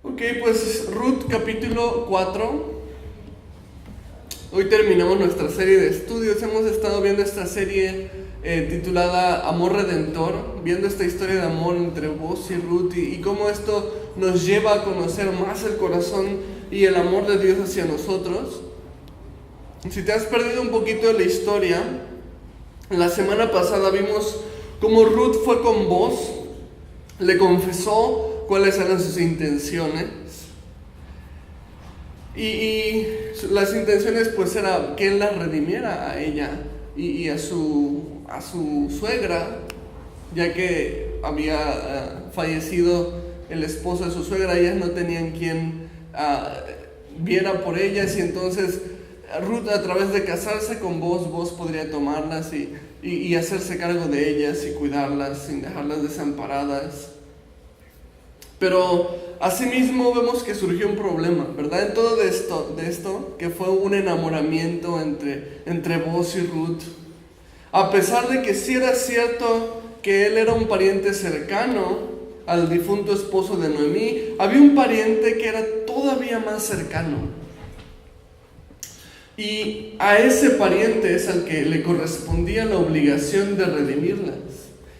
Ok, pues Ruth capítulo 4. Hoy terminamos nuestra serie de estudios. Hemos estado viendo esta serie titulada Amor Redentor, viendo esta historia de amor entre Boaz y Ruth y cómo esto nos lleva a conocer más el corazón y el amor de Dios hacia nosotros. Si te has perdido un poquito de la historia, la semana pasada vimos cómo Ruth fue con Boaz, le confesó cuáles eran sus intenciones. Y las intenciones pues era que él la redimiera a ella y a su suegra, ya que había fallecido el esposo de su suegra. Ellas no tenían quien viera por ellas, y entonces Ruth, a través de casarse con Boaz podría tomarlas y hacerse cargo de ellas y cuidarlas sin dejarlas desamparadas. Pero asimismo vemos que surgió un problema, ¿verdad? En todo de esto, que fue un enamoramiento entre Boaz y Ruth. A pesar de que sí era cierto que él era un pariente cercano al difunto esposo de Noemí, había un pariente que era todavía más cercano. Y a ese pariente es al que le correspondía la obligación de redimirlas.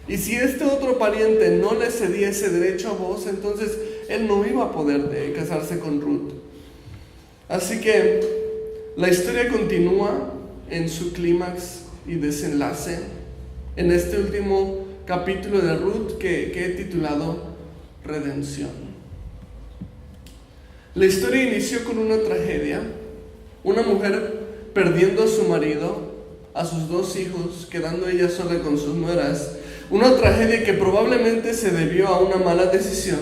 Y si este otro pariente no le cedía ese derecho a Boaz, entonces él no iba a poder casarse con Ruth. Así que la historia continúa en su clímax y desenlace en este último capítulo de Ruth que he titulado Redención. La historia inició con una tragedia, una mujer perdiendo a su marido, a sus 2 hijos, quedando ella sola con sus nueras. Una tragedia que probablemente se debió a una mala decisión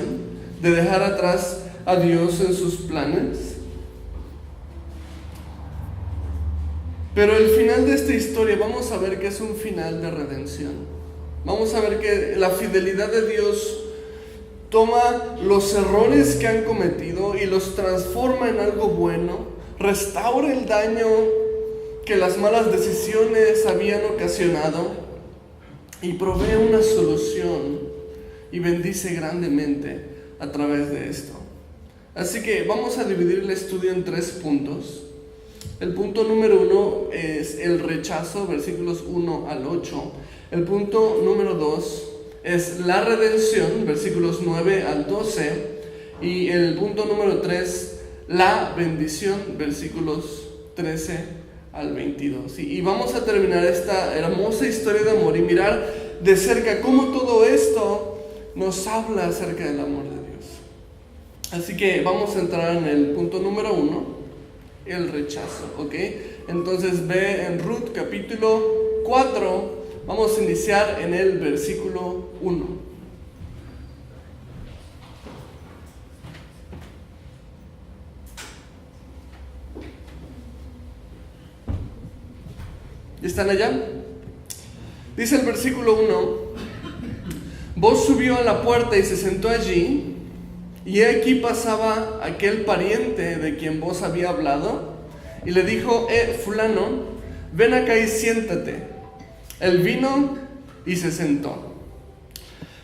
de dejar atrás a Dios en sus planes. Pero el final de esta historia vamos a ver que es un final de redención. Vamos a ver que la fidelidad de Dios toma los errores que han cometido y los transforma en algo bueno, restaura el daño que las malas decisiones habían ocasionado y provee una solución y bendice grandemente a través de esto. Así que vamos a dividir el estudio en 3 puntos. El punto número 1 es el rechazo, versículos 1 al 8. El punto número 2 es la redención, versículos 9 al 12. Y el punto número 3, la bendición, versículos 13 al 22. Y vamos a terminar esta hermosa historia de amor y mirar de cerca cómo todo esto nos habla acerca del amor de Dios. Así que vamos a entrar en el punto número 1, el rechazo, ¿ok? Entonces ve en Ruth capítulo 4, vamos a iniciar en el versículo 1. ¿Están allá? Dice el versículo 1: Boaz subió a la puerta y se sentó allí, y he aquí pasaba aquel pariente de quien Boaz había hablado, y le dijo: fulano, ven acá y siéntate. Él vino y se sentó.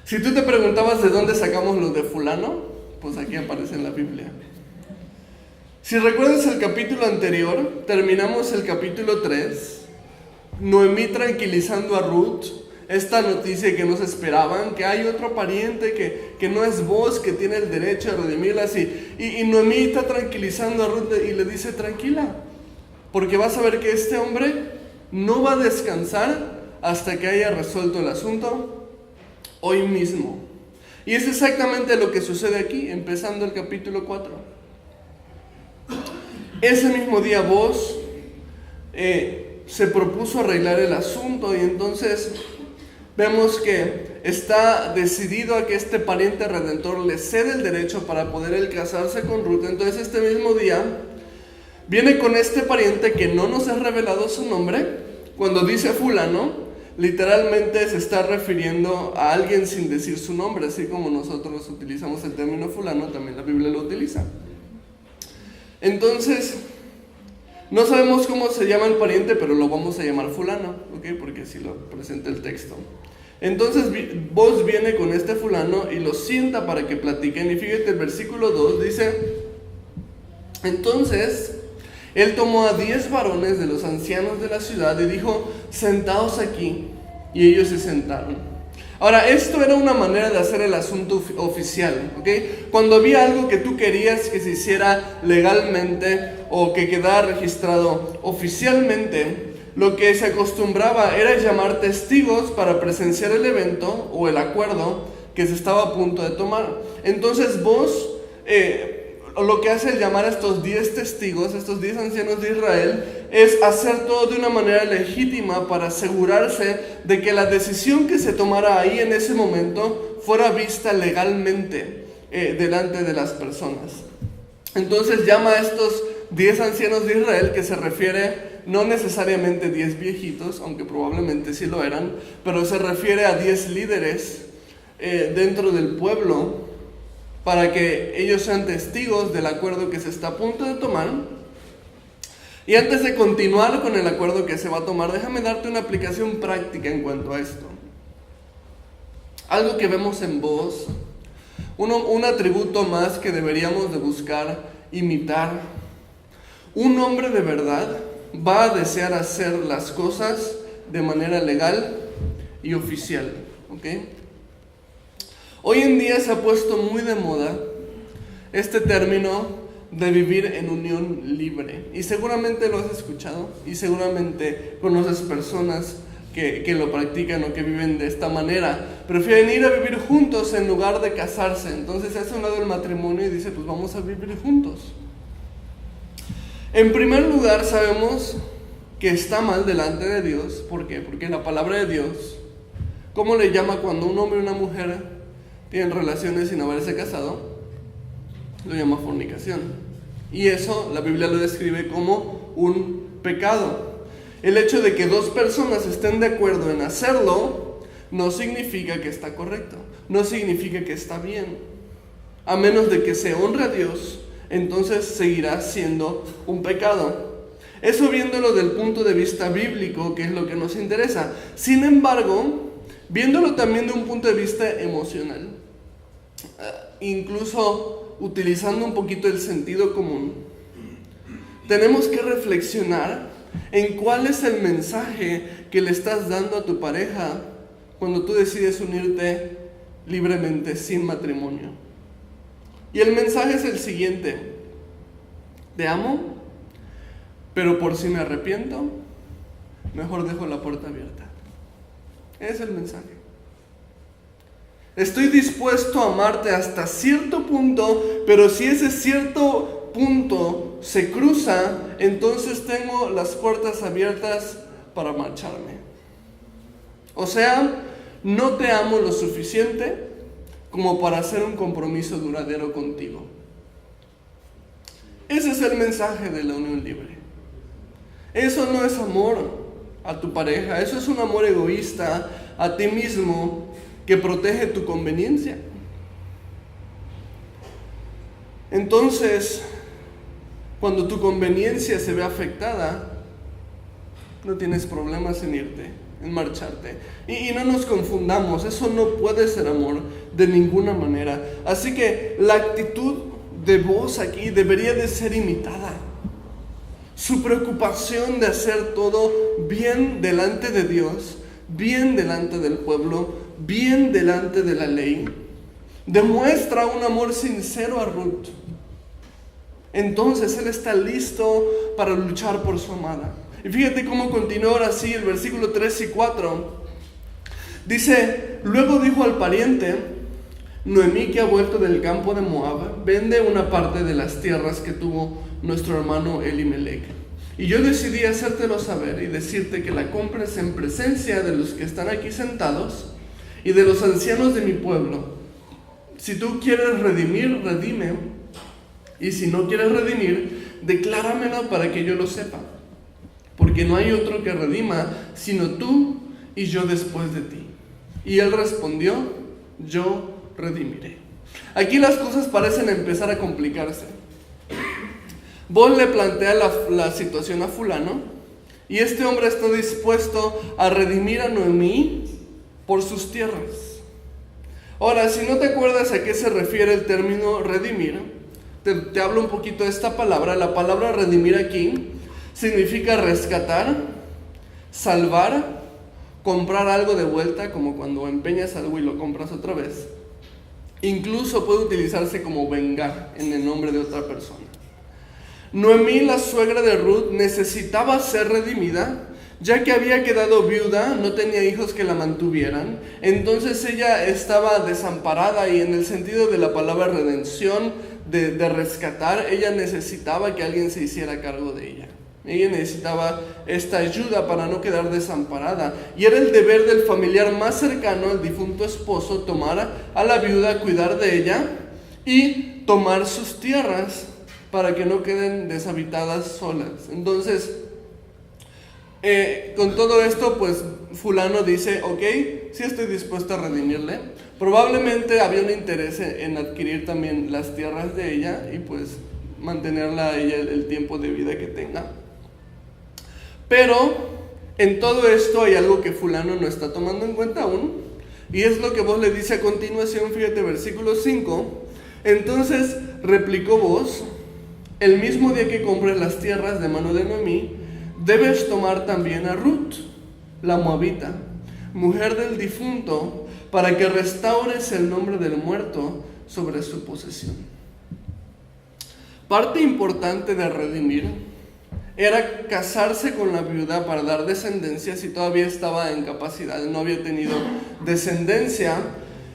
Si tú te preguntabas de dónde sacamos lo de fulano, pues aquí aparece en la Biblia. Si recuerdas el capítulo anterior, terminamos el capítulo 3, Noemí tranquilizando a Ruth, esta noticia que no se esperaban, que hay otro pariente que no es Boaz, que tiene el derecho a redimirlas, y Noemí está tranquilizando a Ruth y le dice: tranquila, porque vas a ver que este hombre no va a descansar hasta que haya resuelto el asunto hoy mismo. Y es exactamente lo que sucede aquí, empezando el capítulo 4. Ese mismo día Boaz se propuso arreglar el asunto, y entonces vemos que está decidido a que este pariente redentor le cede el derecho para poder él casarse con Ruth. Entonces este mismo día viene con este pariente que no nos ha revelado su nombre. Cuando dice fulano, literalmente se está refiriendo a alguien sin decir su nombre, así como nosotros utilizamos el término fulano, también la Biblia lo utiliza. Entonces no sabemos cómo se llama el pariente, pero lo vamos a llamar fulano, ¿ok? Porque así lo presenta el texto. Entonces Boaz viene con este fulano y lo sienta para que platiquen. Y fíjate, el versículo 2 dice: entonces él tomó a 10 varones de los ancianos de la ciudad y dijo: sentaos aquí. Y ellos se sentaron. Ahora, esto era una manera de hacer el asunto oficial, ¿ok? Cuando había algo que tú querías que se hiciera legalmente o que quedara registrado oficialmente, lo que se acostumbraba era llamar testigos para presenciar el evento o el acuerdo que se estaba a punto de tomar. Entonces Boaz lo que hace el llamar a estos 10 testigos, estos 10 ancianos de Israel, es hacer todo de una manera legítima para asegurarse de que la decisión que se tomara ahí en ese momento fuera vista legalmente delante de las personas. Entonces llama a estos 10 ancianos de Israel, que se refiere no necesariamente 10 viejitos, aunque probablemente sí lo eran, pero se refiere a 10 líderes dentro del pueblo, para que ellos sean testigos del acuerdo que se está a punto de tomar. Y antes de continuar con el acuerdo que se va a tomar, déjame darte una aplicación práctica en cuanto a esto. Algo que vemos en Boaz, un atributo más que deberíamos de buscar imitar. Un hombre de verdad va a desear hacer las cosas de manera legal y oficial, ¿ok? Hoy en día se ha puesto muy de moda este término de vivir en unión libre. Y seguramente lo has escuchado y seguramente conoces personas que lo practican o que viven de esta manera. Prefieren ir a vivir juntos en lugar de casarse. Entonces se hace a un lado el matrimonio y dice: pues vamos a vivir juntos. En primer lugar, sabemos que está mal delante de Dios. ¿Por qué? Porque la palabra de Dios, ¿cómo le llama cuando un hombre y una mujer tienen relaciones sin haberse casado? Lo llama fornicación. Y eso la Biblia lo describe como un pecado. El hecho de que dos personas estén de acuerdo en hacerlo no significa que está correcto, no significa que está bien. A menos de que se honre a Dios, entonces seguirá siendo un pecado. Eso viéndolo del punto de vista bíblico, que es lo que nos interesa. Sin embargo, viéndolo también de un punto de vista emocional, incluso utilizando un poquito el sentido común, tenemos que reflexionar en cuál es el mensaje que le estás dando a tu pareja cuando tú decides unirte libremente sin matrimonio. Y el mensaje es el siguiente: te amo, pero por si me arrepiento, mejor dejo la puerta abierta. Ese es el mensaje. Estoy dispuesto a amarte hasta cierto punto, pero si ese cierto punto se cruza, entonces tengo las puertas abiertas para marcharme. O sea, no te amo lo suficiente como para hacer un compromiso duradero contigo. Ese es el mensaje de la unión libre. Eso no es amor a tu pareja, eso es un amor egoísta a ti mismo que protege tu conveniencia. Entonces, cuando tu conveniencia se ve afectada, no tienes problemas en irte, en marcharte. Y no nos confundamos, eso no puede ser amor de ninguna manera. Así que la actitud de Boaz aquí debería de ser imitada. Su preocupación de hacer todo bien delante de Dios, bien delante del pueblo, bien delante de la ley, demuestra un amor sincero a Ruth. Entonces él está listo para luchar por su amada. Y fíjate cómo continúa ahora sí el versículo 3 y 4. Dice: luego dijo al pariente: Noemí, que ha vuelto del campo de Moab, vende una parte de las tierras que tuvo nuestro hermano Elimelech. Y yo decidí hacértelo saber y decirte que la compres en presencia de los que están aquí sentados y de los ancianos de mi pueblo. Si tú quieres redimir, redime. Y si no quieres redimir, decláramelo para que yo lo sepa. Porque no hay otro que redima, sino tú y yo después de ti. Y él respondió: yo redimiré. Aquí las cosas parecen empezar a complicarse. Boaz le plantea la situación a fulano, y este hombre está dispuesto a redimir a Noemí por sus tierras. Ahora, si no te acuerdas a qué se refiere el término redimir, te hablo un poquito de esta palabra. La palabra redimir aquí significa rescatar, salvar, comprar algo de vuelta, como cuando empeñas algo y lo compras otra vez. Incluso puede utilizarse como vengar en el nombre de otra persona. Noemí, la suegra de Ruth, necesitaba ser redimida, ya que había quedado viuda, no tenía hijos que la mantuvieran. Entonces ella estaba desamparada, y en el sentido de la palabra redención, de rescatar, ella necesitaba que alguien se hiciera cargo de ella. Ella necesitaba esta ayuda para no quedar desamparada. Y era el deber del familiar más cercano, el difunto esposo, tomar a la viuda, cuidar de ella y tomar sus tierras para que no queden deshabitadas solas. Entonces, con todo esto, pues fulano dice, ok, sí estoy dispuesto a redimirle. Probablemente había un interés en adquirir también las tierras de ella y pues mantenerla a ella el tiempo de vida que tenga. Pero en todo esto hay algo que fulano no está tomando en cuenta aún, y es lo que Boaz le dice a continuación. Fíjate, versículo 5. Entonces replicó Boaz: el mismo día que compres las tierras de mano de Noemí, debes tomar también a Ruth, la moabita, mujer del difunto, para que restaures el nombre del muerto sobre su posesión. Parte importante de redimir era casarse con la viuda para dar descendencia si todavía estaba en capacidad, no había tenido descendencia.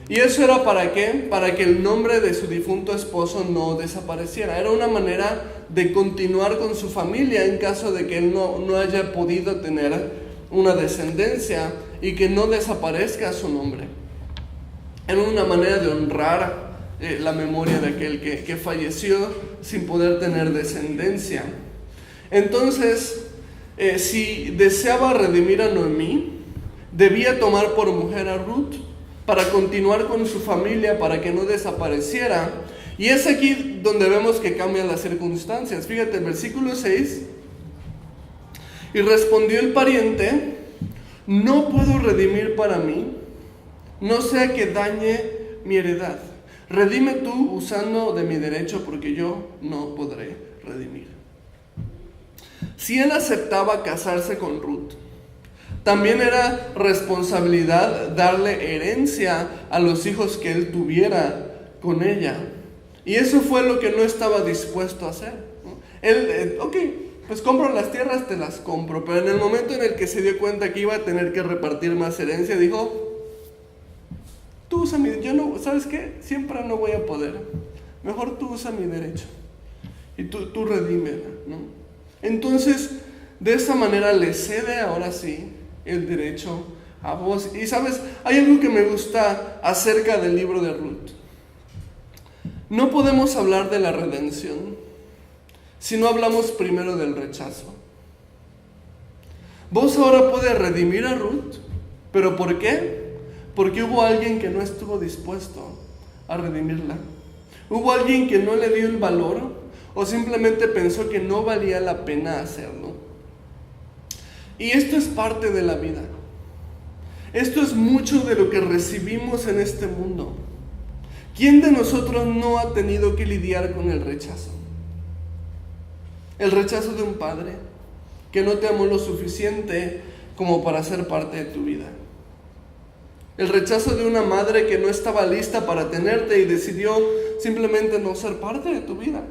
¿Y eso era para qué? Para que el nombre de su difunto esposo no desapareciera. Era una manera de continuar con su familia en caso de que él no haya podido tener una descendencia, y que no desaparezca su nombre. Era una manera de honrar la memoria de aquel que falleció sin poder tener descendencia. Entonces, si deseaba redimir a Noemí, debía tomar por mujer a Ruth para continuar con su familia, para que no desapareciera. Y es aquí donde vemos que cambian las circunstancias. Fíjate, el versículo 6. Y respondió el pariente: no puedo redimir para mí, no sea que dañe mi heredad. Redime tú usando de mi derecho, porque yo no podré redimir. Si él aceptaba casarse con Ruth, también era responsabilidad darle herencia a los hijos que él tuviera con ella. Y eso fue lo que no estaba dispuesto a hacer, ¿no? Él, ok, pues compro las tierras, te las compro. Pero en el momento en el que se dio cuenta que iba a tener que repartir más herencia, dijo: tú usa mi, yo no, ¿sabes qué? Siempre no voy a poder. Mejor tú usa mi derecho y tú redímela, ¿no? Entonces, de esa manera le cede ahora sí el derecho a Boaz. Y sabes, hay algo que me gusta acerca del libro de Ruth. No podemos hablar de la redención si no hablamos primero del rechazo. Boaz ahora puede redimir a Ruth, ¿pero por qué? Porque hubo alguien que no estuvo dispuesto a redimirla. Hubo alguien que no le dio el valor, o simplemente pensó que no valía la pena hacerlo. Y esto es parte de la vida. Esto es mucho de lo que recibimos en este mundo. ¿Quién de nosotros no ha tenido que lidiar con el rechazo? El rechazo de un padre que no te amó lo suficiente como para ser parte de tu vida. El rechazo de una madre que no estaba lista para tenerte y decidió simplemente no ser parte de tu vida.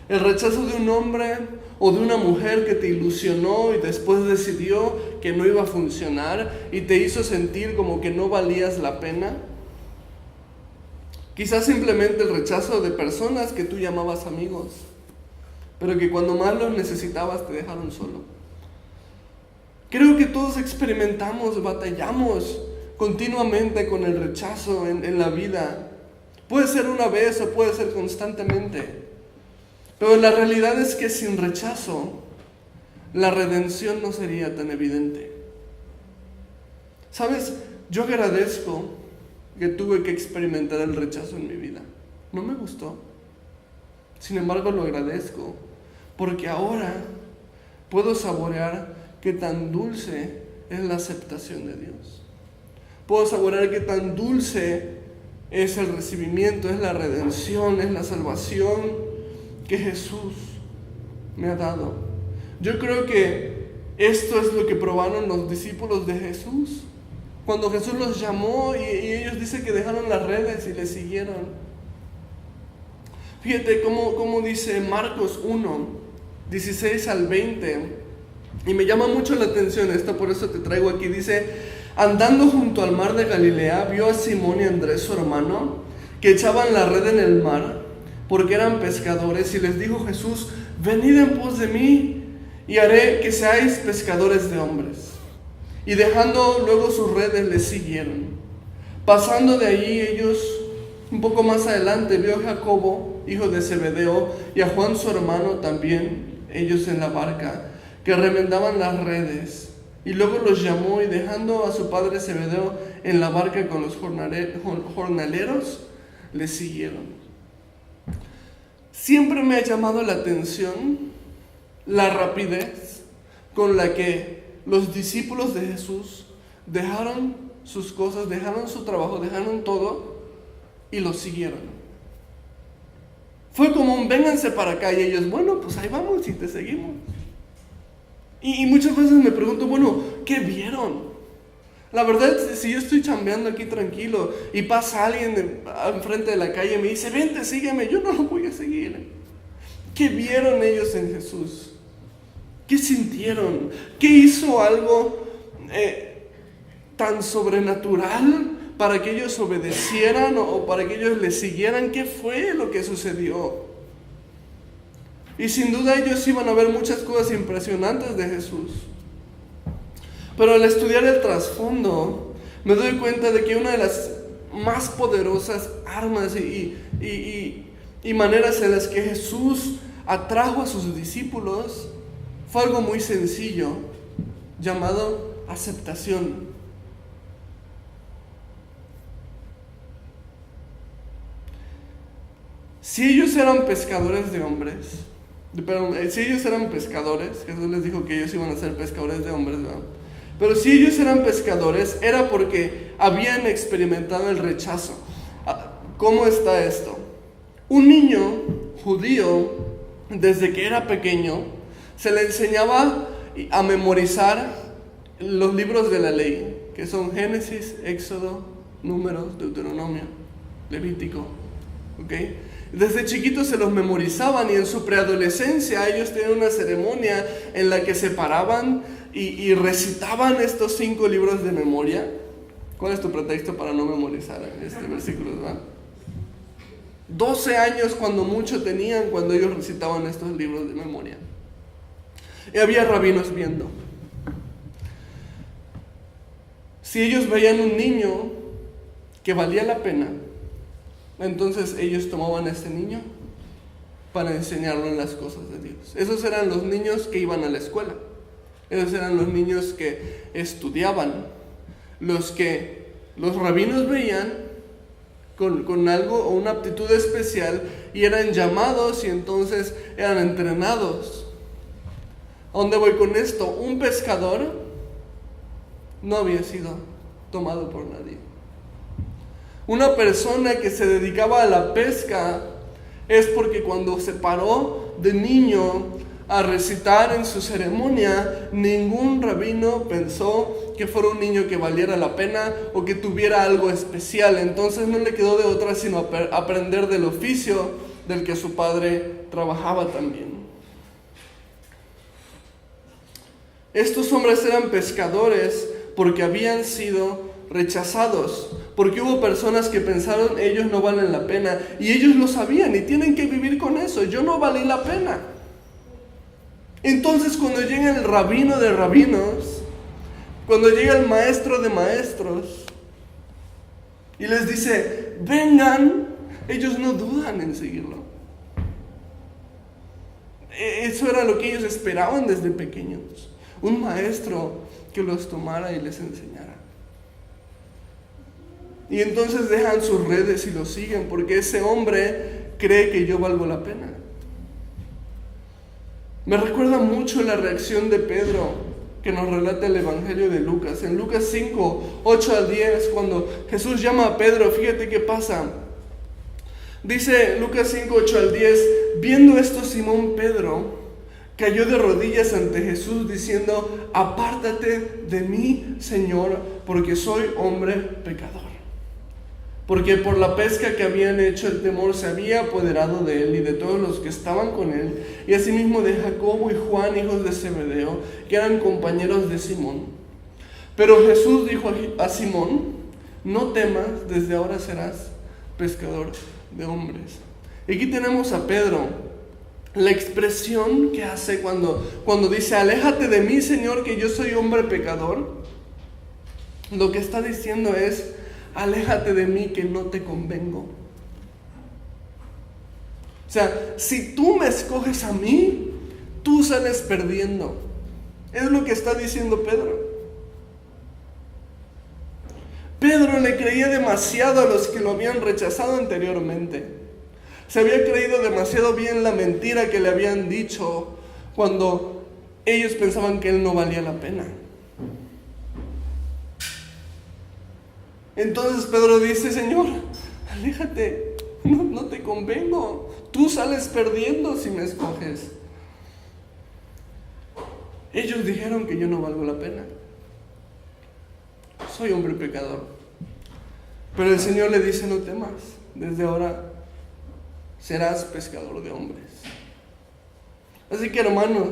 El rechazo de un hombre o de una mujer que te ilusionó y después decidió que no iba a funcionar y te hizo sentir como que no valías la pena. Quizás simplemente el rechazo de personas que tú llamabas amigos, pero que cuando más los necesitabas te dejaron solo. Creo que todos experimentamos, batallamos continuamente con el rechazo en la vida. Puede ser una vez o puede ser constantemente. Pero la realidad es que sin rechazo, la redención no sería tan evidente. ¿Sabes? Yo agradezco que tuve que experimentar el rechazo en mi vida. No me gustó. Sin embargo, lo agradezco, porque ahora puedo saborear qué tan dulce es la aceptación de Dios. puedo asegurar que tan dulce es el recibimiento, es la redención, es la salvación que Jesús me ha dado. Yo creo que esto es lo que probaron los discípulos de Jesús. Cuando Jesús los llamó y ellos dicen que dejaron las redes y le siguieron. Fíjate cómo dice Marcos 1, 16 al 20. Y me llama mucho la atención esto, por eso te traigo aquí. Dice: andando junto al mar de Galilea, vio a Simón y Andrés su hermano, que echaban la red en el mar, porque eran pescadores. Y les dijo Jesús: venid en pos de mí, y haré que seáis pescadores de hombres. Y dejando luego sus redes, les siguieron. Pasando de allí ellos, un poco más adelante, vio a Jacobo, hijo de Zebedeo, y a Juan su hermano también, ellos en la barca, que remendaban las redes. Y luego los llamó, y dejando a su padre Zebedeo en la barca con los jornaleros, le siguieron. Siempre me ha llamado la atención la rapidez con la que los discípulos de Jesús dejaron sus cosas, dejaron su trabajo, dejaron todo y los siguieron. Fue como un vénganse para acá, y ellos, bueno, pues ahí vamos y te seguimos. Y muchas veces me pregunto, bueno, ¿qué vieron? La verdad, si yo estoy chambeando aquí tranquilo y pasa alguien enfrente de la calle y me dice: vente, sígueme, yo no lo voy a seguir. ¿Qué vieron ellos en Jesús? ¿Qué sintieron? ¿Qué hizo algo tan sobrenatural para que ellos obedecieran o para que ellos le siguieran? ¿Qué fue lo que sucedió? Y sin duda ellos iban a ver muchas cosas impresionantes de Jesús. Pero al estudiar el trasfondo, me doy cuenta de que una de las más poderosas armas y maneras en las que Jesús atrajo a sus discípulos fue algo muy sencillo, llamado aceptación. Si ellos eran pescadores de hombres, si ellos eran pescadores, Jesús les dijo que ellos iban a ser pescadores de hombres, ¿verdad? Pero si ellos eran pescadores, era porque habían experimentado el rechazo. ¿Cómo está esto? Un niño judío, desde que era pequeño, se le enseñaba a memorizar los libros de la ley, que son Génesis, Éxodo, Números, Deuteronomio, Levítico. ¿Ok? Desde chiquitos se los memorizaban, y en su preadolescencia ellos tenían una ceremonia en la que se paraban y recitaban estos 5 libros de memoria. ¿Cuál es tu pretexto para no memorizar este versículo, verdad? 12 años cuando mucho tenían cuando ellos recitaban estos libros de memoria. Y había rabinos viendo. Si ellos veían un niño que valía la pena, entonces ellos tomaban a este niño para enseñarlo en las cosas de Dios. Esos eran los niños que iban a la escuela. Esos eran los niños que estudiaban. Los que los rabinos veían con algo o una aptitud especial, y eran llamados y entonces eran entrenados. ¿A dónde voy con esto? Un pescador no había sido tomado por nadie. Una persona que se dedicaba a la pesca es porque cuando se paró de niño a recitar en su ceremonia, ningún rabino pensó que fuera un niño que valiera la pena o que tuviera algo especial. Entonces no le quedó de otra sino aprender del oficio del que su padre trabajaba también. Estos hombres eran pescadores porque habían sido rechazados, porque hubo personas que pensaron: ellos no valen la pena, y ellos lo sabían y tienen que vivir con eso. Yo no valí la pena. Entonces cuando llega el rabino de rabinos, cuando llega el maestro de maestros y les dice: vengan, ellos no dudan en seguirlo. Eso era lo que ellos esperaban desde pequeños, un maestro que los tomara y les enseñara. Y entonces dejan sus redes y los siguen, porque ese hombre cree que yo valgo la pena. Me recuerda mucho la reacción de Pedro que nos relata el Evangelio de Lucas. En Lucas 5, 8 al 10, cuando Jesús llama a Pedro, fíjate qué pasa. Dice Lucas 5, 8 al 10, viendo esto Simón Pedro cayó de rodillas ante Jesús diciendo, apártate de mí, Señor, porque soy hombre pecador. Porque por la pesca que habían hecho el temor se había apoderado de él y de todos los que estaban con él, y asimismo de Jacobo y Juan, hijos de Zebedeo, que eran compañeros de Simón. Pero Jesús dijo a Simón, no temas, desde ahora serás pescador de hombres. Y aquí tenemos a Pedro. La expresión que hace cuando dice, aléjate de mí, Señor, que yo soy hombre pecador. Lo que está diciendo es, aléjate de mí que no te convengo. O sea, si tú me escoges a mí, tú sales perdiendo. Es lo que está diciendo Pedro. Pedro le creía demasiado a los que lo habían rechazado anteriormente. Se había creído demasiado bien la mentira que le habían dicho cuando ellos pensaban que él no valía la pena. Entonces Pedro dice, Señor, aléjate, no te convengo. Tú sales perdiendo si me escoges. Ellos dijeron que yo no valgo la pena. Soy hombre pecador. Pero el Señor le dice, no temas, desde ahora serás pescador de hombres. Así que, hermanos,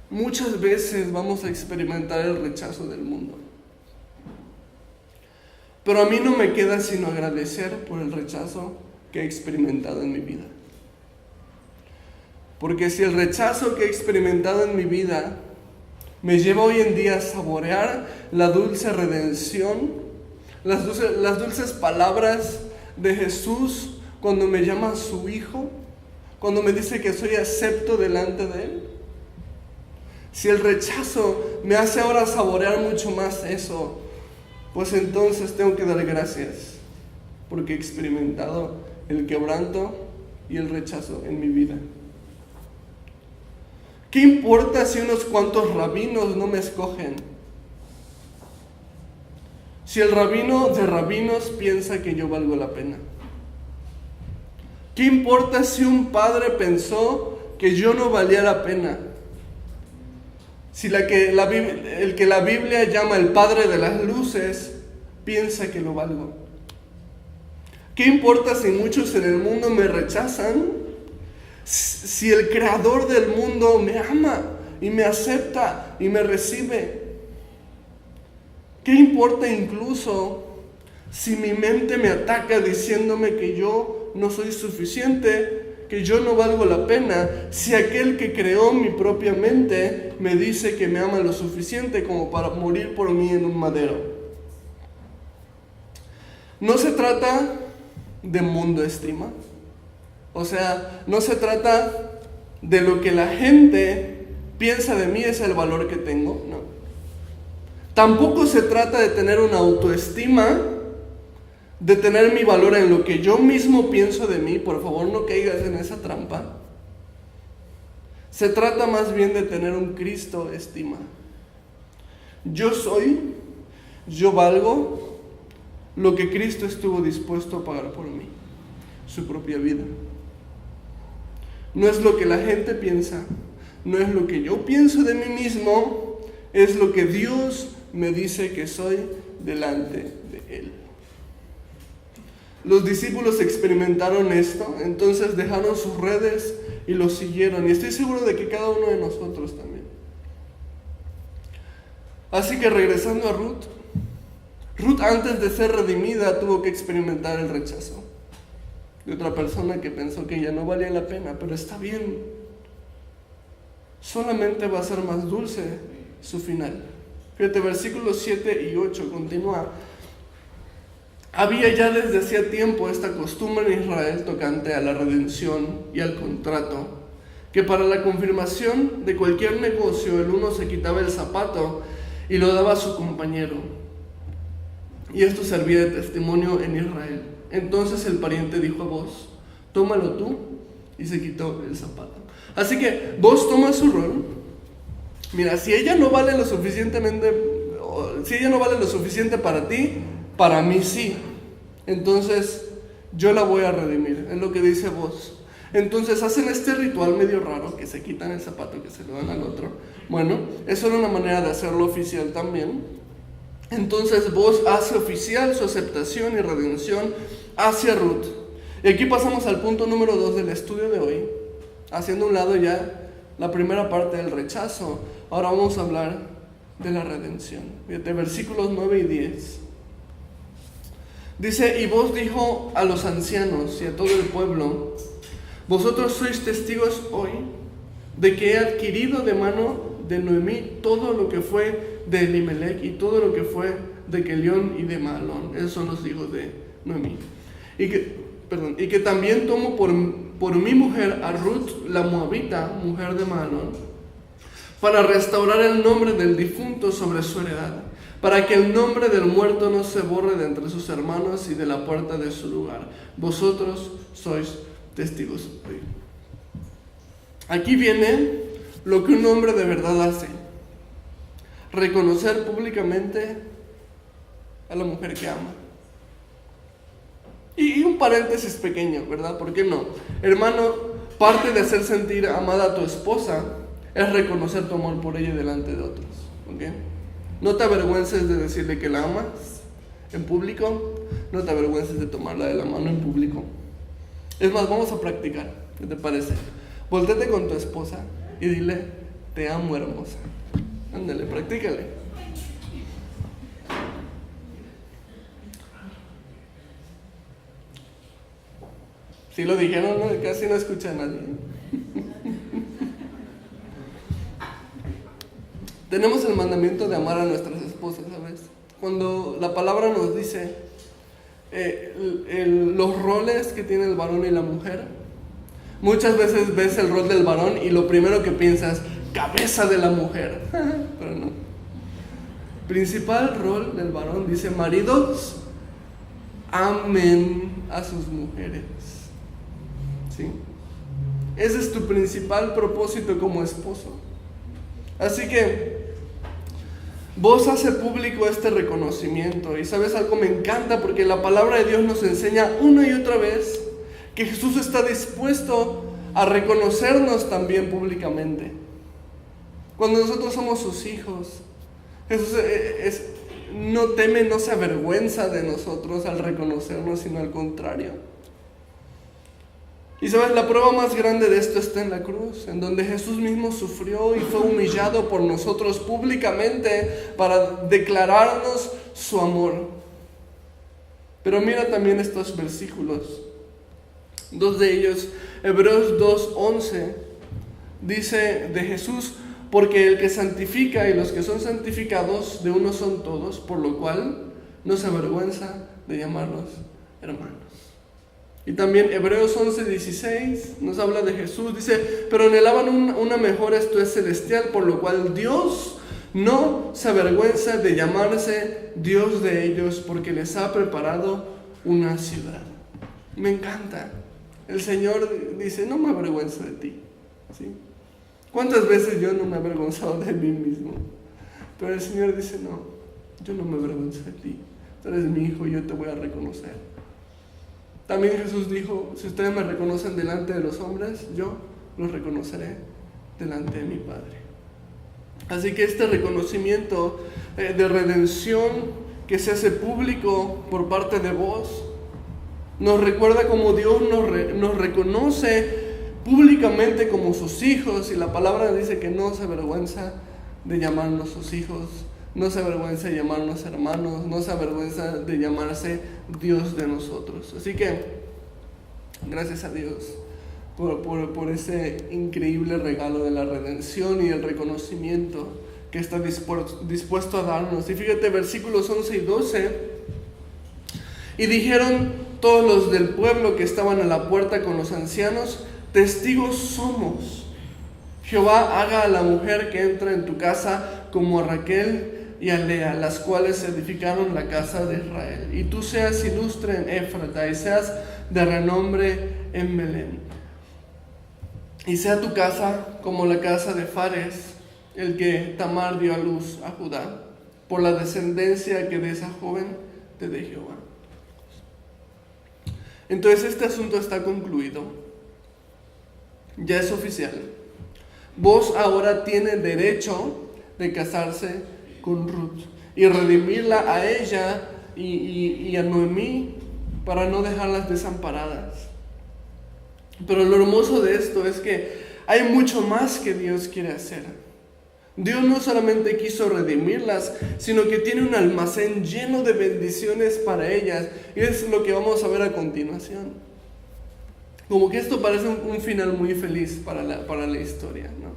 muchas veces vamos a experimentar el rechazo del mundo. Pero a mí no me queda sino agradecer por el rechazo que he experimentado en mi vida. Porque si el rechazo que he experimentado en mi vida me lleva hoy en día a saborear la dulce redención, las dulces palabras de Jesús cuando me llama su hijo, cuando me dice que soy acepto delante de él. Si el rechazo me hace ahora saborear mucho más eso, pues entonces tengo que dar gracias porque he experimentado el quebranto y el rechazo en mi vida. ¿Qué importa si unos cuantos rabinos no me escogen? Si el rabino de rabinos piensa que yo valgo la pena. ¿Qué importa si un padre pensó que yo no valía la pena? Si el que la Biblia llama el Padre de las Luces piensa que lo valgo. ¿Qué importa si muchos en el mundo me rechazan? Si el Creador del mundo me ama y me acepta y me recibe. ¿Qué importa incluso si mi mente me ataca diciéndome que yo no soy suficiente, que yo no valgo la pena, si aquel que creó mi propia mente me dice que me ama lo suficiente como para morir por mí en un madero? No se trata de mundo estima. O sea, no se trata de lo que la gente piensa de mí es el valor que tengo, no. Tampoco se trata de tener una autoestima, de tener mi valor en lo que yo mismo pienso de mí. Por favor, no caigas en esa trampa. Se trata más bien de tener un Cristo estima. Yo valgo lo que Cristo estuvo dispuesto a pagar por mí, su propia vida. No es lo que la gente piensa, no es lo que yo pienso de mí mismo, es lo que Dios me dice que soy delante de Él. Los discípulos experimentaron esto, entonces dejaron sus redes y los siguieron. Y estoy seguro de que cada uno de nosotros también. Así que regresando a Ruth antes de ser redimida tuvo que experimentar el rechazo de otra persona que pensó que ya no valía la pena, pero está bien. Solamente va a ser más dulce su final. Fíjate, versículos 7 y 8 continúa. Había ya desde hacía tiempo esta costumbre en Israel tocante a la redención y al contrato, que para la confirmación de cualquier negocio el uno se quitaba el zapato y lo daba a su compañero. Y esto servía de testimonio en Israel. Entonces el pariente dijo a Boz, tómalo tú, y se quitó el zapato. Así que Boz toma su rol Mira, si ella no vale lo suficiente para ti, para mí sí. Entonces, yo la voy a redimir, es lo que dice vos. Entonces hacen este ritual medio raro, que se quitan el zapato, que se lo dan al otro. Bueno, eso era una manera de hacerlo oficial también. Entonces vos hace oficial su aceptación y redención hacia Ruth. Y aquí pasamos al punto número 2 del estudio de hoy, haciendo a un lado ya la primera parte del rechazo. Ahora vamos a hablar de la redención. Fíjate, versículos 9 y 10. Dice, y vos dijo a los ancianos y a todo el pueblo, vosotros sois testigos hoy de que he adquirido de mano de Noemí todo lo que fue de Elimelech y todo lo que fue de Kelión y de Mahlón. Esos son los hijos de Noemí. Y que también tomo por mi mujer a Ruth, la moabita, mujer de Mahlón, para restaurar el nombre del difunto sobre su heredad, para que el nombre del muerto no se borre de entre sus hermanos y de la puerta de su lugar. Vosotros sois testigos hoy. Aquí viene lo que un hombre de verdad hace: reconocer públicamente a la mujer que ama. Y un paréntesis pequeño, ¿verdad? ¿Por qué no? Hermano, parte de hacer sentir amada a tu esposa es reconocer tu amor por ella delante de otros, ¿ok? No te avergüences de decirle que la amas en público, no te avergüences de tomarla de la mano en público. Es más, vamos a practicar, ¿qué te parece? Voltéate con tu esposa y dile, te amo, hermosa. Ándale, practícale. Si lo dijeron, ¿no? Casi no escucha a nadie. Tenemos el mandamiento de amar a nuestras esposas, ¿sabes? Cuando la palabra nos dice los roles que tiene el varón y la mujer, muchas veces ves el rol del varón y lo primero que piensas, cabeza de la mujer. Pero no. Principal rol del varón, dice, maridos, amen a sus mujeres. ¿Sí? Ese es tu principal propósito como esposo. Así que vos haces público este reconocimiento. Y sabes algo, me encanta porque la palabra de Dios nos enseña una y otra vez que Jesús está dispuesto a reconocernos también públicamente. Cuando nosotros somos sus hijos, Jesús no teme, no se avergüenza de nosotros al reconocernos, sino al contrario. Y sabes, la prueba más grande de esto está en la cruz, en donde Jesús mismo sufrió y fue humillado por nosotros públicamente para declararnos su amor. Pero mira también estos versículos. Dos de ellos, Hebreos 2:11, dice de Jesús, porque el que santifica y los que son santificados de uno son todos, por lo cual no se avergüenza de llamarlos hermanos. Y también Hebreos 11:16 nos habla de Jesús, dice, pero anhelaban una mejor, esto es celestial, por lo cual Dios no se avergüenza de llamarse Dios de ellos, porque les ha preparado una ciudad. Me encanta. El Señor dice, no me avergüenzo de ti, ¿sí? ¿Cuántas veces yo no me he avergonzado de mí mismo? Pero el Señor dice, no, yo no me avergüenzo de ti. Tú eres mi hijo y yo te voy a reconocer. También Jesús dijo, si ustedes me reconocen delante de los hombres, yo los reconoceré delante de mi Padre. Así que este reconocimiento de redención que se hace público por parte de vos, nos recuerda cómo Dios nos reconoce públicamente como sus hijos, y la palabra dice que no se avergüenza de llamarnos sus hijos, no se avergüenza de llamarnos hermanos, no se avergüenza de llamarse Dios de nosotros. Así que, gracias a Dios por ese increíble regalo de la redención y el reconocimiento que está dispuesto a darnos. Y fíjate, versículos 11 y 12, y dijeron todos los del pueblo que estaban a la puerta con los ancianos, testigos somos. Jehová haga a la mujer que entra en tu casa como a Raquel y a Lea, las cuales edificaron la casa de Israel. Y tú seas ilustre en Éfrata y seas de renombre en Belén. Y sea tu casa como la casa de Fares, el que Tamar dio a luz a Judá, por la descendencia que de esa joven te dé Jehová. Entonces este asunto está concluido. Ya es oficial. Vos ahora tienes derecho de casarse con Ruth y redimirla a ella y a Noemí para no dejarlas desamparadas. Pero lo hermoso de esto es que hay mucho más que Dios quiere hacer. Dios no solamente quiso redimirlas, sino que tiene un almacén lleno de bendiciones para ellas. Y es lo que vamos a ver a continuación. Como que esto parece un final muy feliz para la historia, ¿no?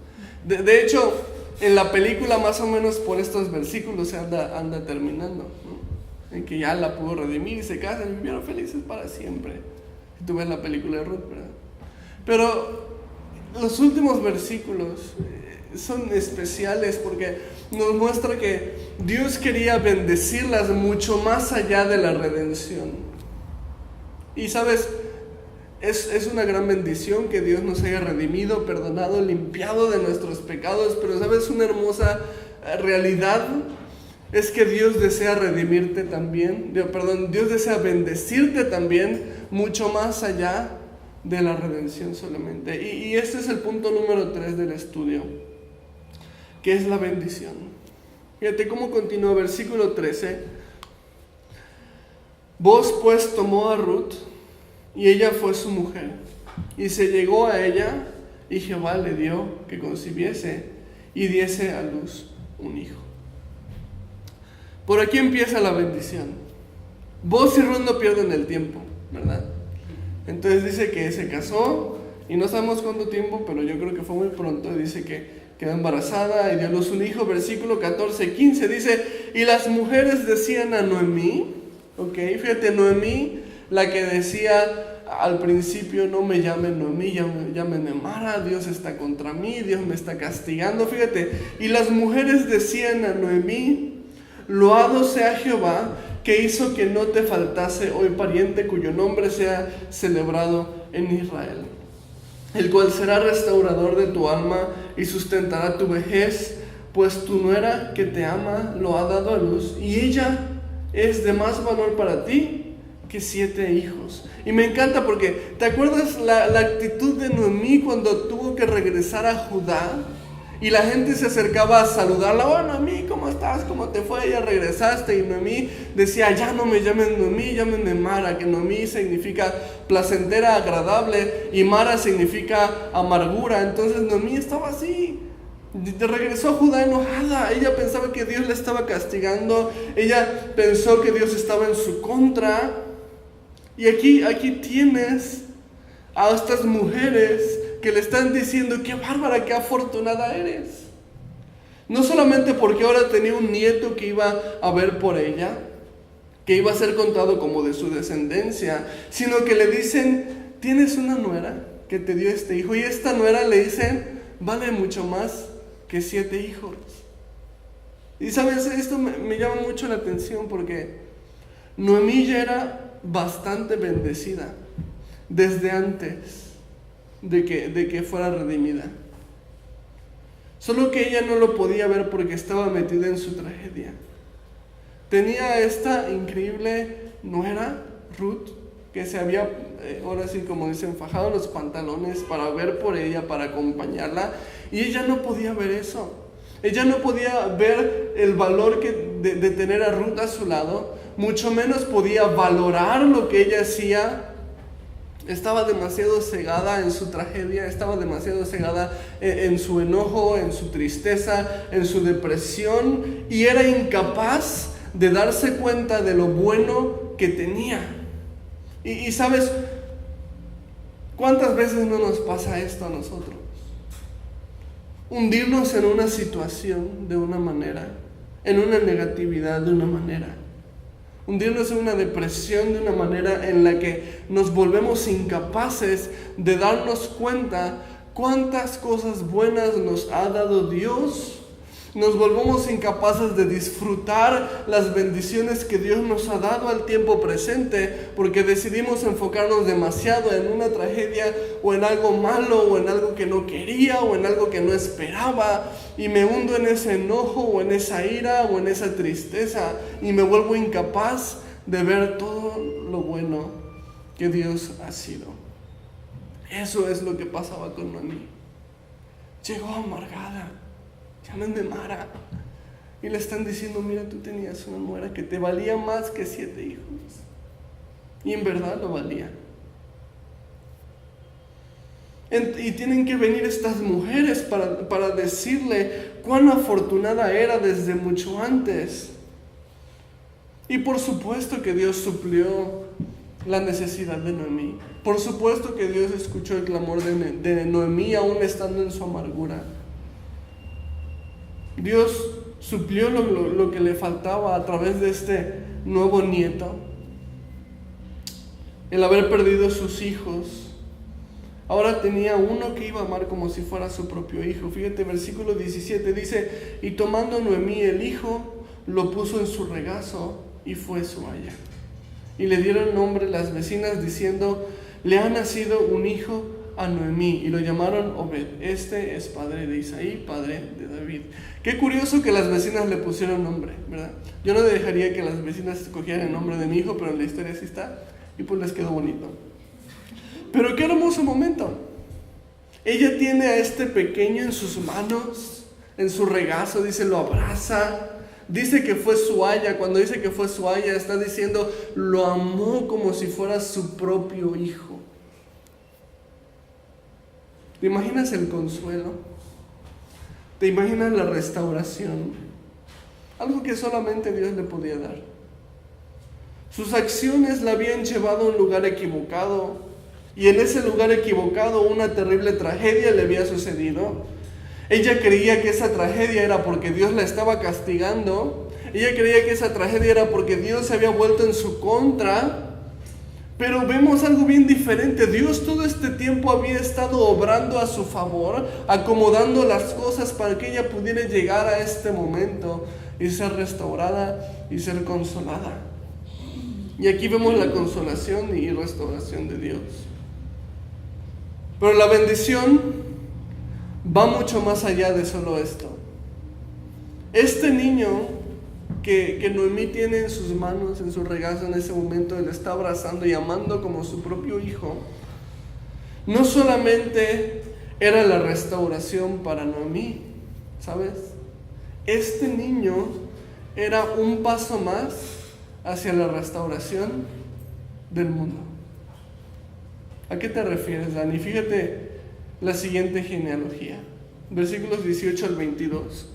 De hecho, en la película más o menos por estos versículos se anda terminando, ¿no? En que ya la pudo redimir y se casan y vivieron felices para siempre. Si tú ves la película de Ruth, ¿verdad? Pero los últimos versículos son especiales porque nos muestra que Dios quería bendecirlas mucho más allá de la redención. Y sabes, es una gran bendición que Dios nos haya redimido, perdonado, limpiado de nuestros pecados, pero sabes, una hermosa realidad es que Dios desea redimirte también, Dios desea bendecirte también mucho más allá de la redención solamente. Y este es el punto número 3 del estudio, que es la bendición. Fíjate cómo continúa, versículo 13. Vos pues tomó a Ruth, y ella fue su mujer, y se llegó a ella, y Jehová le dio que concibiese, y diese a luz un hijo. Por aquí empieza la bendición. Vos y Ruth no pierden el tiempo, ¿verdad? Entonces dice que se casó, y no sabemos cuánto tiempo, pero yo creo que fue muy pronto. Dice que quedó embarazada y dio a luz un hijo. Versículo 14-15 dice, y las mujeres decían a Noemí, fíjate, Noemí, la que decía al principio, no me llamen Noemí, llámenme Mara, Dios está contra mí, Dios me está castigando, fíjate. Y las mujeres decían a Noemí, loado sea Jehová, que hizo que no te faltase hoy pariente cuyo nombre sea celebrado en Israel, el cual será restaurador de tu alma y sustentará tu vejez, pues tu nuera que te ama lo ha dado a luz, y ella es de más valor para ti que 7 hijos. Y me encanta porque, ¿te acuerdas la actitud de Noemí cuando tuvo que regresar a Judá? Y la gente se acercaba a saludarla. Oh, Noemí, ¿cómo estás? ¿Cómo te fue? Ya regresaste. Y Noemí decía, ya no me llamen Noemí, llámenme Mara, que Noemí significa placentera, agradable, y Mara significa amargura. Entonces Noemí estaba así. Regresó a Judá enojada. Ella pensaba que Dios la estaba castigando. Ella pensó que Dios estaba en su contra. Y aquí tienes a estas mujeres que le están diciendo, qué bárbara, qué afortunada eres. No solamente porque ahora tenía un nieto que iba a ver por ella, que iba a ser contado como de su descendencia, sino que le dicen, tienes una nuera que te dio este hijo, y esta nuera, le dicen, vale mucho más que 7 hijos. Y sabes, esto me llama mucho la atención porque Noemí ya era bastante bendecida desde antes de que fuera redimida. Solo que ella no lo podía ver porque estaba metida en su tragedia. Tenía esta increíble nuera, Ruth, que se había, ahora sí como dicen, fajado los pantalones para ver por ella, para acompañarla, y ella no podía ver eso. Ella no podía ver el valor de tener a Ruth a su lado, mucho menos podía valorar lo que ella hacía. Estaba demasiado cegada en su tragedia, estaba demasiado cegada en su enojo, en su tristeza, en su depresión, y era incapaz de darse cuenta de lo bueno que tenía. Y sabes, ¿cuántas veces no nos pasa esto a nosotros? Hundirnos en una situación de una manera, en una negatividad de una manera. Hundirnos en una depresión de una manera en la que nos volvemos incapaces de darnos cuenta cuántas cosas buenas nos ha dado Dios Nos volvemos incapaces de disfrutar las bendiciones que Dios nos ha dado al tiempo presente porque decidimos enfocarnos demasiado en una tragedia o en algo malo o en algo que no quería o en algo que no esperaba, y me hundo en ese enojo o en esa ira o en esa tristeza y me vuelvo incapaz de ver todo lo bueno que Dios ha sido. Eso es lo que pasaba con Noemí. Llegó amargada, llámenme Mara, y le están diciendo: mira, tú tenías una nuera que te valía más que 7 hijos. Y en verdad lo valía. Y tienen que venir estas mujeres para decirle cuán afortunada era desde mucho antes. Y por supuesto que Dios suplió la necesidad de Noemí. Por supuesto que Dios escuchó el clamor de Noemí aún estando en su amargura. Dios suplió lo que le faltaba a través de este nuevo nieto. El haber perdido sus hijos, ahora tenía uno que iba a amar como si fuera su propio hijo. Fíjate, versículo 17 dice: y tomando Noemí el hijo, lo puso en su regazo y fue su aya. Y le dieron nombre las vecinas diciendo: le ha nacido un hijo a Noemí, y lo llamaron Obed. Este es padre de Isaí, padre de David. Qué curioso que las vecinas le pusieron nombre, ¿verdad? Yo no dejaría que las vecinas escogieran el nombre de mi hijo, pero en la historia sí está, y pues les quedó bonito. Pero qué hermoso momento. Ella tiene a este pequeño en sus manos, en su regazo, dice, lo abraza. Dice que fue su aya. Cuando dice que fue su aya, está diciendo lo amó como si fuera su propio hijo. ¿Te imaginas el consuelo? ¿Te imaginas la restauración? Algo que solamente Dios le podía dar. Sus acciones la habían llevado a un lugar equivocado, y en ese lugar equivocado una terrible tragedia le había sucedido. Ella creía que esa tragedia era porque Dios la estaba castigando. Ella creía que esa tragedia era porque Dios se había vuelto en su contra. Pero vemos algo bien diferente. Dios todo este tiempo había estado obrando a su favor, acomodando las cosas para que ella pudiera llegar a este momento y ser restaurada y ser consolada. Y aquí vemos la consolación y restauración de Dios. Pero la bendición va mucho más allá de solo esto. Este niño que Noemí tiene en sus manos, en su regazo en ese momento, él está abrazando y amando como su propio hijo, no solamente era la restauración para Noemí, ¿sabes? Este niño era un paso más hacia la restauración del mundo. ¿A qué te refieres, Dani? Fíjate la siguiente genealogía, versículos 18 al 22.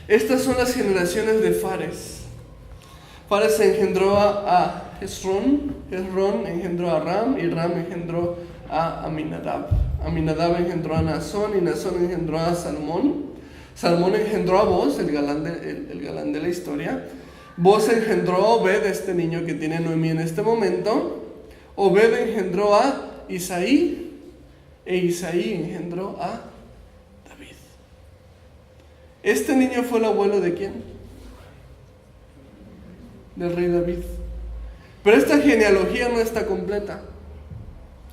Estas son las generaciones de Fares. Fares engendró a Hezrón, Hezrón engendró a Ram, y Ram engendró a Aminadab. Aminadab engendró a Nazón, y Nazón engendró a Salmón. Salmón engendró a Boz, el galán de la historia. Boz engendró a Obed, este niño que tiene Noemí en este momento. Obed engendró a Isaí, e Isaí engendró a David. Este niño fue el abuelo ¿de quién? Del rey David. Pero esta genealogía no está completa.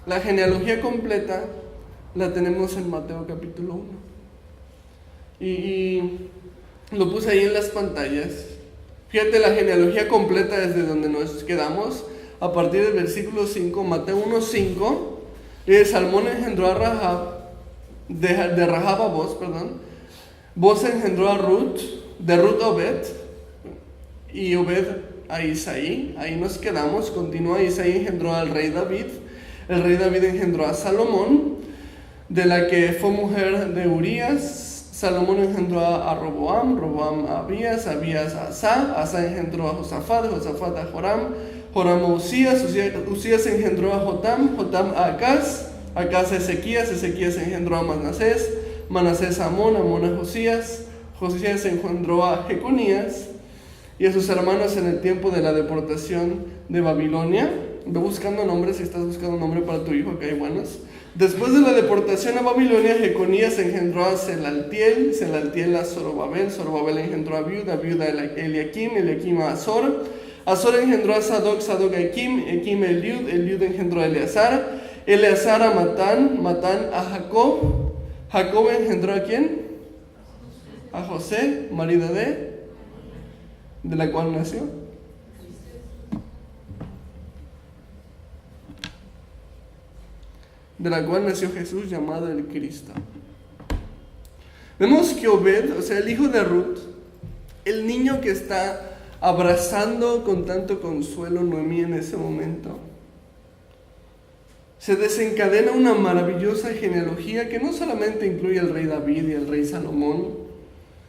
La genealogía completa la tenemos en Mateo capítulo 1. Y lo puse ahí en las pantallas. Fíjate la genealogía completa desde donde nos quedamos. A partir del versículo 5, Mateo 1:5, Salmón engendró a Rahab, de Rahab a Boz, Boz engendró a Ruth, de Ruth a Obed, y Obed a Isaí. Ahí nos quedamos. Continúa. Isaí engendró al rey David. El rey David engendró a Salomón, de la que fue mujer de Urías. Salomón engendró a Roboam, Roboam a Abías, Abías a Asa engendró a Josafat, Josafat a Joram, Joram a Usías, Usías engendró a Jotam, Jotam a Acaz, Acaz a Ezequías, Ezequías engendró a Manasés, Manasés a Amón, Amón a Josías, Josías engendró a Jeconías y a sus hermanos en el tiempo de la deportación de Babilonia. Ve buscando nombres, si estás buscando un nombre para tu hijo, que hay buenos. Después de la deportación a Babilonia, Jeconías engendró a Selaltiel, Selaltiel a Zorobabel, Zorobabel engendró a Abiud, Abiud a Eliakim, Eliakim a Azor, Azor engendró a Sadoc, Sadoc a Ekim, Ekim a Eliud, Eliud engendró a Eleazar, Eleazar a Matán, Matán a Jacob, Jacob engendró ¿a quién? A José, marido de la cual nació. De la cual nació Jesús, llamado el Cristo. Vemos que Obed, o sea, el hijo de Ruth, el niño que está abrazando con tanto consuelo Noemí en ese momento, se desencadena una maravillosa genealogía que no solamente incluye al rey David y al rey Salomón,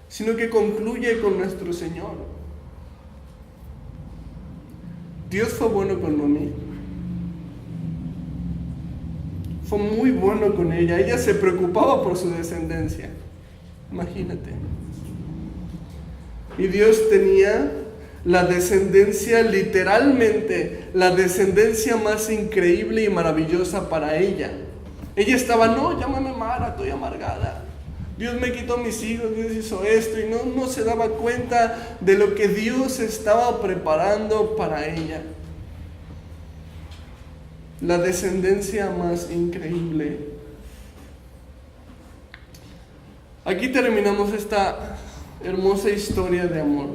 sino que concluye con nuestro Señor. Dios fue bueno con Noemí. Fue muy bueno con ella. Ella se preocupaba por su descendencia. Imagínate. Y Dios tenía la descendencia, literalmente, la descendencia más increíble y maravillosa para ella. Ella estaba, no, llámame Mara, estoy amargada. Dios me quitó mis hijos, Dios hizo esto. Y no se daba cuenta de lo que Dios estaba preparando para ella. La descendencia más increíble. Aquí terminamos esta hermosa historia de amor.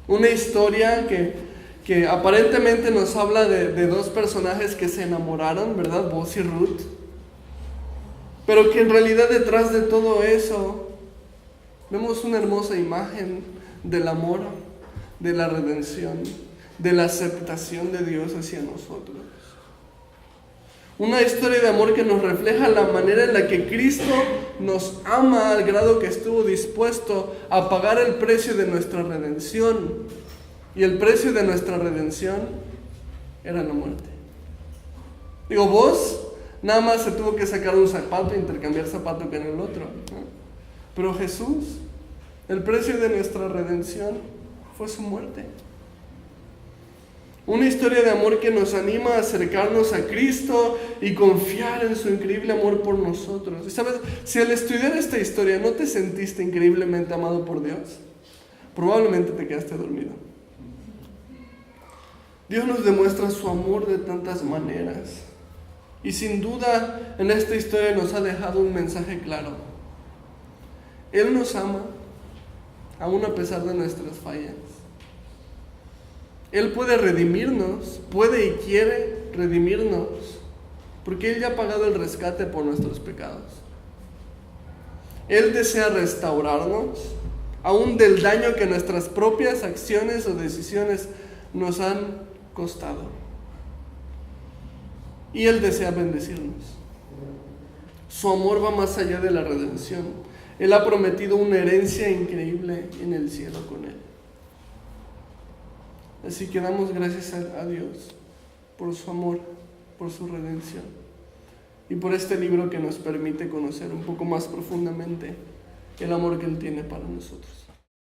Una historia que aparentemente nos habla de dos personajes que se enamoraron, ¿verdad? Boaz y Ruth. Pero que en realidad detrás de todo eso vemos una hermosa imagen del amor, de la redención, de la aceptación de Dios hacia nosotros. Una historia de amor que nos refleja la manera en la que Cristo nos ama al grado que estuvo dispuesto a pagar el precio de nuestra redención. Y el precio de nuestra redención era la muerte. Digo, vos nada más se tuvo que sacar un zapato e intercambiar zapato con el otro, ¿no? Pero Jesús, el precio de nuestra redención fue su muerte. Una historia de amor que nos anima a acercarnos a Cristo y confiar en su increíble amor por nosotros. Y sabes, si al estudiar esta historia no te sentiste increíblemente amado por Dios, probablemente te quedaste dormido. Dios nos demuestra su amor de tantas maneras. Y sin duda en esta historia nos ha dejado un mensaje claro. Él nos ama, aún a pesar de nuestras fallas. Él puede redimirnos, puede y quiere redimirnos, porque Él ya ha pagado el rescate por nuestros pecados. Él desea restaurarnos, aún del daño que nuestras propias acciones o decisiones nos han costado. Y Él desea bendecirnos. Su amor va más allá de la redención. Él ha prometido una herencia increíble en el cielo con Él. Así que damos gracias a Dios por su amor, por su redención y por este libro que nos permite conocer un poco más profundamente el amor que Él tiene para nosotros.